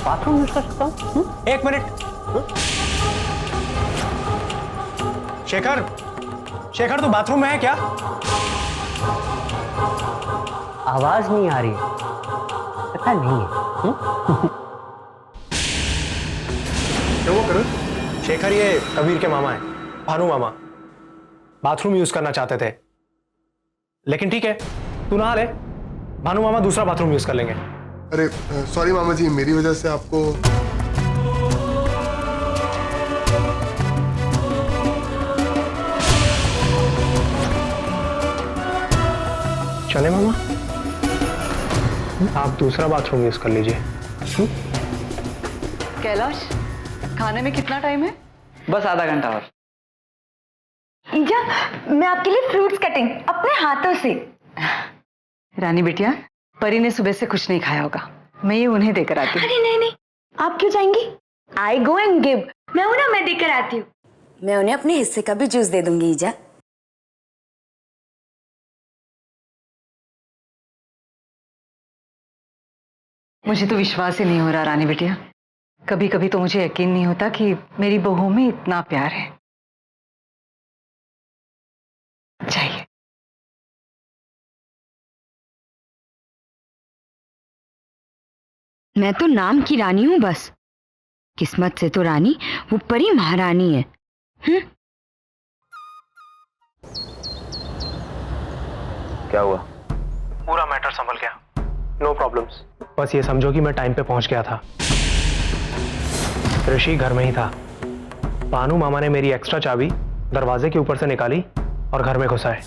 Bathroom use कर सकता हूँ? एक मिनट। शेखर, शेखर तू बाथरूम में है क्या? आवाज नहीं आ रही है, पता नहीं है। क्या वो करो? शेखर ये कबीर के मामा है, भानु मामा। बाथरूम यूज करना चाहते थे, लेकिन ठीक है तू नहा ले, भानु मामा दूसरा बाथरूम यूज कर लेंगे। अरे सॉरी मामा जी, मेरी वजह से आपको। चले मामा, आप दूसरा बाथरूम यूज कर लीजिए। कैलाश, खाने में कितना टाइम है? बस आधा घंटा और। ईजा, मैं आपके लिए फ्रूट्स कटिंग अपने हाथों से। रानी बिटिया, परी ने सुबह से कुछ नहीं खाया होगा, मैं ये उन्हें देकर आती हूँ। अरे नहीं नहीं, आप क्यों जाएंगी? आई गो एंड गिव। मैं हूं ना, मैं देकर आती हूँ। मैं उन्हें अपने हिस्से का भी जूस दे दूंगी ईजा। मुझे तो विश्वास ही नहीं हो रहा रानी बिटिया, कभी कभी तो मुझे यकीन नहीं होता कि मेरी बहू में इतना प्यार है। चाहिए। मैं तो नाम की रानी हूँ बस, किस्मत से तो रानी वो परी महारानी है। क्या हुआ? पूरा मैटर संभल गया, नो प्रॉब्लम्स। बस ये समझो कि मैं टाइम पे पहुंच गया था। ऋषि घर में ही था। भानु मामा ने मेरी एक्स्ट्रा चाबी दरवाजे के ऊपर से निकाली और घर में घुसाए।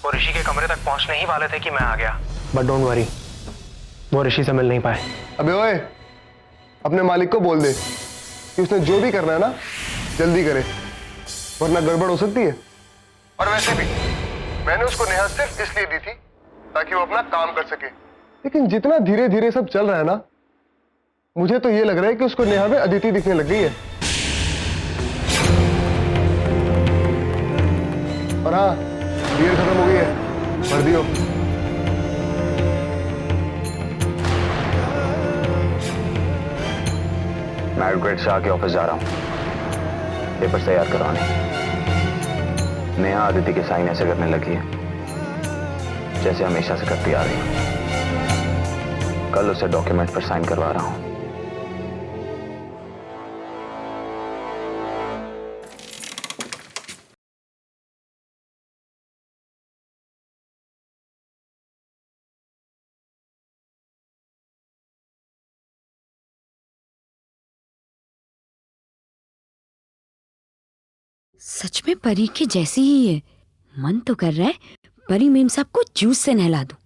वो ऋषि के कमरे तक पहुंचने ही वाले थे कि मैं आ गया, बट डोंट वरी, वो ऋषि से मिल नहीं पाए। अबे ओए, अपने मालिक को बोल दे कि उसने जो भी करना है ना जल्दी करे, वरना गड़बड़ हो सकती है। और वैसे भी मैंने उसको नेहा सिर्फ इसलिए दी थी ताकि वो अपना काम कर सके, लेकिन जितना धीरे धीरे सब चल रहा है ना, मुझे तो ये लग रहा है कि उसको नेहा में अदिति दिखने लग गई है। और हाँ, बियर खत्म हो गई है, भर दियो। मैं एडवोकेट शाह के ऑफिस जा रहा हूँ पेपर तैयार करवाने। नेहा आदिति के साइन ऐसे करने लगी है जैसे हमेशा से करती आ रही है। कल उसे डॉक्यूमेंट पर साइन करवा रहा हूँ। सच में परी के जैसी ही है। मन तो कर रहा है परी मेम साहब को जूस से नहला दूं।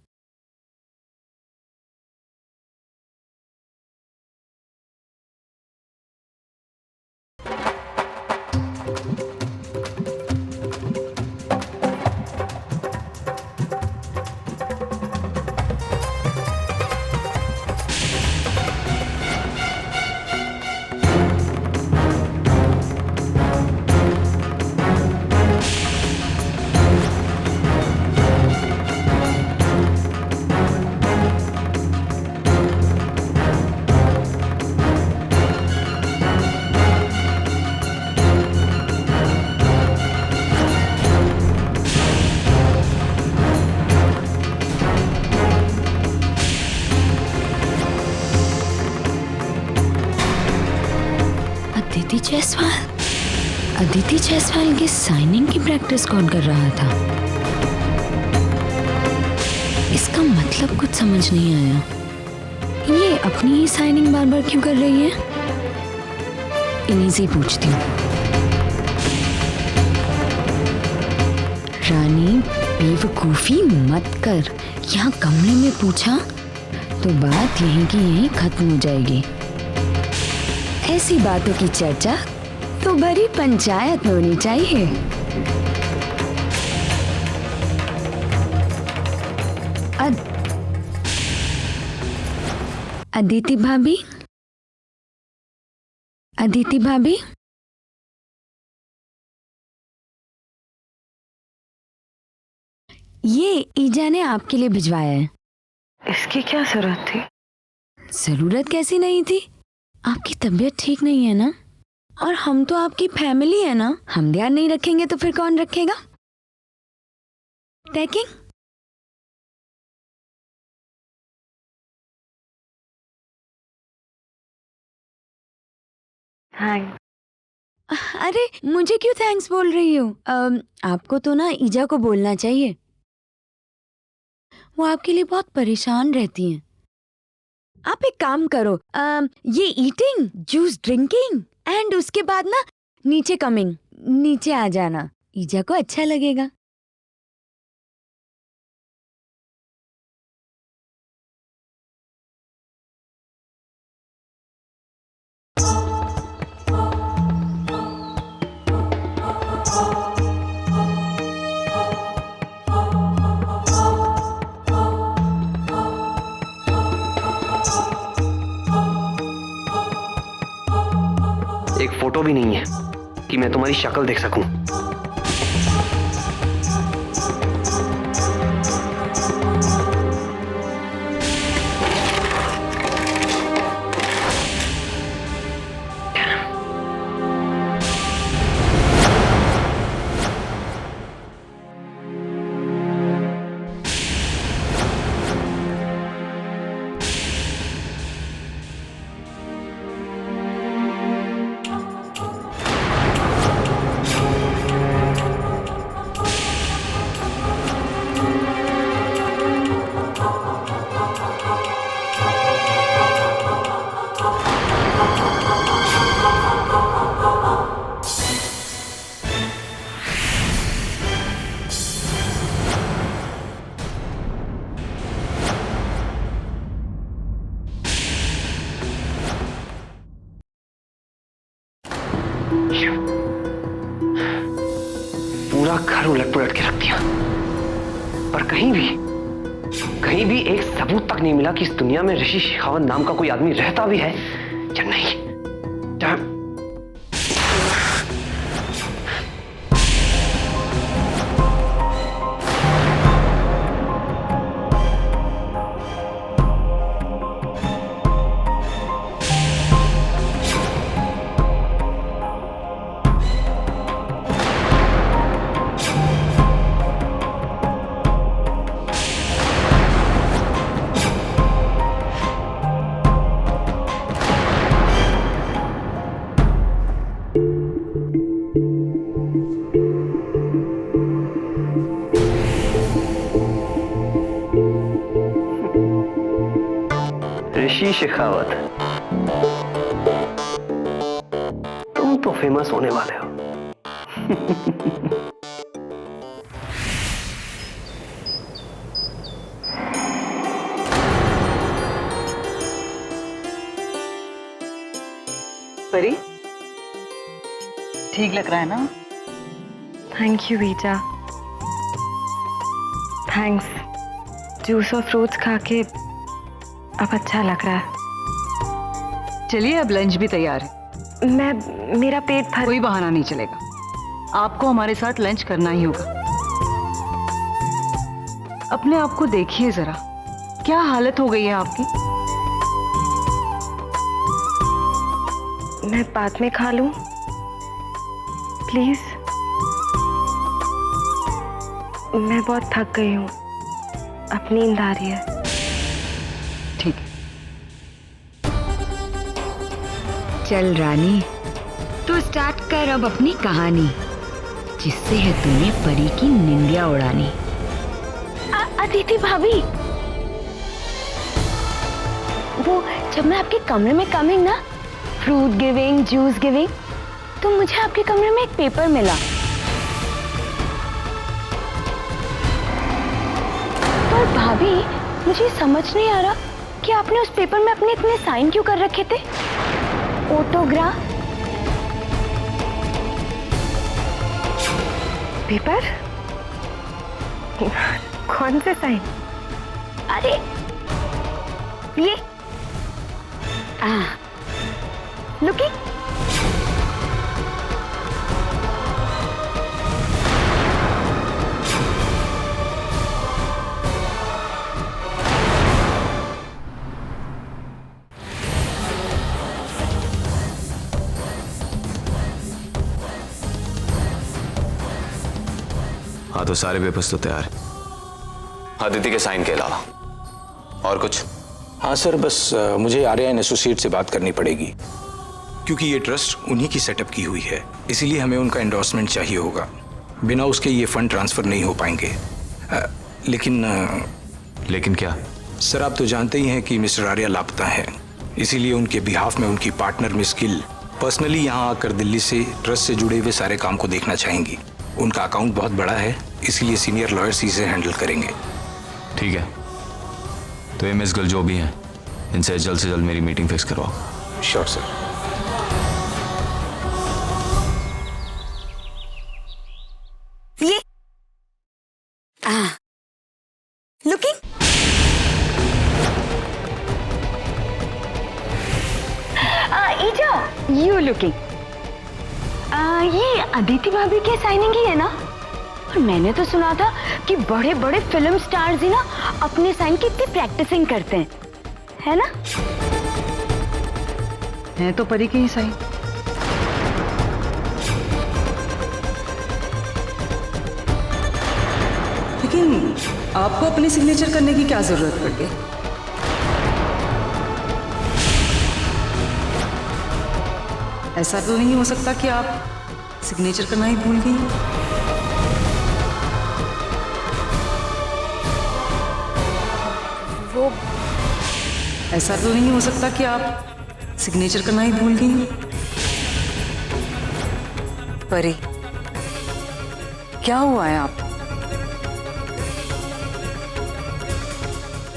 अदिति जायसवाल की साइनिंग की प्रैक्टिस कौन कर रहा था? इसका मतलब कुछ समझ नहीं आया। ये अपनी ही साइनिंग बार बार क्यों कर रही है? इन्हीं से पूछती हूँ। रानी बेवकूफी मत कर, यहाँ कमरे में पूछा तो बात यहीं की यहीं खत्म हो जाएगी। ऐसी बातों की चर्चा तो भरी पंचायत में होनी चाहिए। अदिति भाभी, अदिति भाभी, ये ईजा ने आपके लिए भिजवाया है। इसकी क्या जरूरत थी? जरूरत कैसी नहीं थी? आपकी तबीयत ठीक नहीं है ना? और हम तो आपकी फैमिली है ना, हम ध्यान नहीं रखेंगे तो फिर कौन रखेगा? पैकिंग? थैंक्स। अरे मुझे क्यों थैंक्स बोल रही हो? आपको तो ना ईजा को बोलना चाहिए, वो आपके लिए बहुत परेशान रहती हैं। आप एक काम करो, ये ईटिंग, जूस ड्रिंकिंग एंड उसके बाद ना नीचे कमिंग, नीचे आ जाना, ईजा को अच्छा लगेगा। एक फोटो भी नहीं है कि मैं तुम्हारी शक्ल देख सकूं। पूरा घर उलट पुलट के रख दिया, पर कहीं भी एक सबूत तक नहीं मिला कि इस दुनिया में ऋषि शेखावत नाम का कोई आदमी रहता भी है या नहीं। ऋषि शेखावत, तुम तो फेमस होने वाले हो। परी, ठीक लग रहा है ना? Thank you visa, thanks. Juice और फ्रूट्स खा के अब अच्छा लग रहा है। चलिए अब लंच भी तैयार है। मेरा पेट भर। कोई बहाना नहीं चलेगा, आपको हमारे साथ लंच करना ही होगा। अपने आप को देखिए जरा, क्या हालत हो गई है आपकी। मैं बाद में खा लूं प्लीज? मैं बहुत थक गई हूँ, अब नींद आ रही है। ठीक है। चल रानी, तू स्टार्ट कर अब अपनी कहानी, जिससे है तूने परी की निंदिया उड़ानी। अदिति भाभी, वो जब मैं आपके कमरे में कमिंग ना, फ्रूट गिविंग, जूस गिविंग, तो मुझे आपके कमरे में एक पेपर मिला। पर भाभी, मुझे समझ नहीं आ रहा कि आपने उस पेपर में अपने इतने साइन क्यों कर रखे थे, ऑटोग्राफ। पेपर? कौन से साइन? अरे ये लुकी, हाँ तो सारे पेपर्स तो तैयार है, आदित्य के साइन के अलावा। और कुछ? हाँ सर, बस मुझे आर्या एंड एसोसिएट से बात करनी पड़ेगी, क्योंकि ये ट्रस्ट उन्हीं की सेटअप की हुई है, इसीलिए हमें उनका एंडोर्समेंट चाहिए होगा। बिना उसके ये फंड ट्रांसफर नहीं हो पाएंगे। लेकिन क्या? सर आप तो जानते ही हैं कि मिस्टर आर्या लापता है, इसीलिए उनके बिहाफ में उनकी पार्टनर मिस गिल पर्सनली यहाँ आकर दिल्ली से ट्रस्ट से जुड़े हुए सारे काम को देखना चाहेंगी। उनका अकाउंट बहुत बड़ा है, इसीलिए सीनियर लॉयर्स इसे हैंडल करेंगे। ठीक है, तो ये मिस गिल जो भी हैं, इनसे जल्द से जल्द मेरी मीटिंग फिक्स करवाओ। Sure sir. ये लुकिंग यू लुकिंग। ये अदिति भाभी के साइनिंग ही है ना? और मैंने तो सुना था कि बड़े बड़े फिल्म स्टार्स ही ना अपने साइन की इतनी प्रैक्टिसिंग करते हैं, है ना? है तो परी के ही साइन। लेकिन आपको अपने सिग्नेचर करने की क्या जरूरत पड़ गई? ऐसा तो नहीं हो सकता कि आप सिग्नेचर करना ही भूल गई? वो ऐसा तो नहीं हो सकता कि आप सिग्नेचर करना ही भूल गई? परी, क्या हुआ है आप?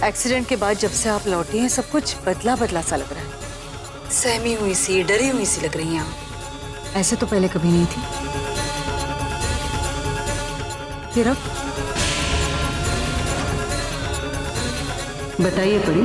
एक्सीडेंट के बाद जब से आप लौटी हैं सब कुछ बदला बदला सा लग रहा है। सहमी हुई सी, डरी हुई सी लग रही हैं आप। ऐसे तो पहले कभी नहीं थी। फिर अब बताइए परी।